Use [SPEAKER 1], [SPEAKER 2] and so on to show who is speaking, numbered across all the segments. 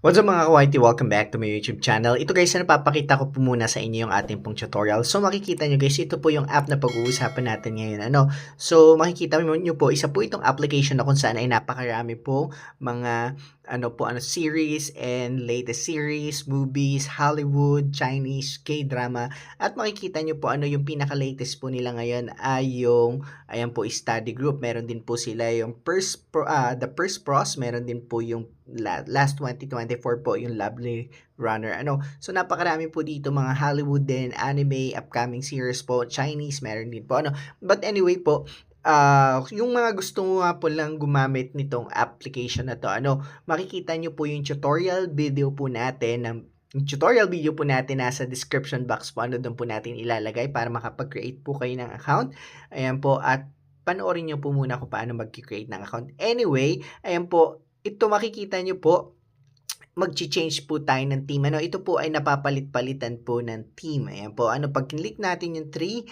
[SPEAKER 1] What's up mga ka-YT? Welcome back to my YouTube channel. Ito guys, na napapakita ko po muna sa inyo yung ating pong tutorial. So makikita nyo guys, ito po yung app na pag-uusapan natin ngayon. So makikita nyo po, isa po itong application na kung saan ay napakarami po mga series and latest series, movies, Hollywood, Chinese, K-drama. At makikita nyo po yung pinaka-latest po nila ngayon ay yung, ayan po, study group. Meron din po sila yung The First Pros. Meron din po yung last 2024 po yung Lovely Runner. So napakarami po dito mga Hollywood din, anime, upcoming series po, Chinese, meron din po. But anyway po, yung mga gusto mo nga po lang gumamit nitong application na to, makikita nyo po yung tutorial video po natin yung tutorial video po natin nasa description box po. Doon po natin ilalagay para makapag-create po kayo ng account. Ayan po, at panoorin nyo po muna kung paano mag-create ng account. Anyway, ayan po, ito makikita nyo po, mag-change po tayo ng team. Ito po ay napapalit-palitan po ng team. Ayan po, pag click natin yung 3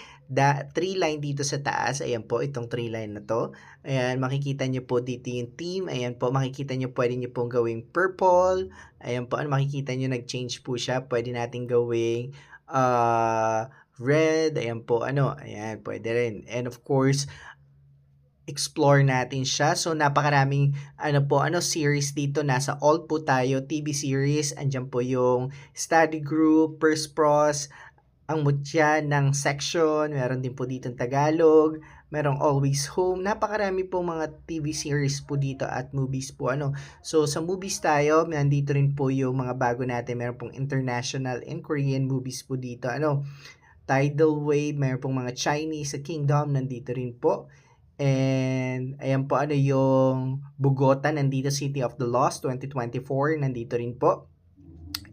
[SPEAKER 1] line dito sa taas, ayan po, itong 3 line na to. Ayan, makikita nyo po dito yung team. Ayan po, makikita nyo, pwede nyo pong gawing purple. Ayan po, makikita nyo, nag-change po siya. Pwede natin gawing red. Ayan po, ayan, pwede rin. And of course, explore natin siya. So, napakaraming series dito. Nasa all po tayo, TV series. Andiyan po yung study group, First Pros, ang mutya ng section. Meron din po dito Tagalog. Merong Always Home. Napakarami po mga TV series po dito at movies po. So, sa movies tayo, nandito rin po yung mga bago natin. Meron pong international and Korean movies po dito. Tidal Wave, meron pong mga Chinese sa Kingdom, nandito rin po. And ayan po yung Bogota, nandito City of the Lost 2024, nandito rin po.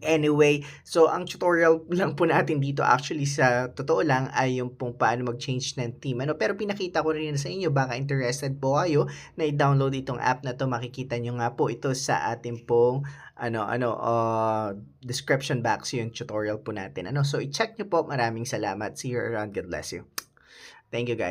[SPEAKER 1] Anyway, so ang tutorial lang po natin dito actually sa totoo lang ay yung pong paano mag-change ng team. Pero pinakita ko rin sa inyo, baka interested po kayo na i-download itong app na to. Makikita nyo nga po ito sa ating pong description box yung tutorial po natin. So i-check nyo po. Maraming salamat. See you around. God bless you. Thank you guys.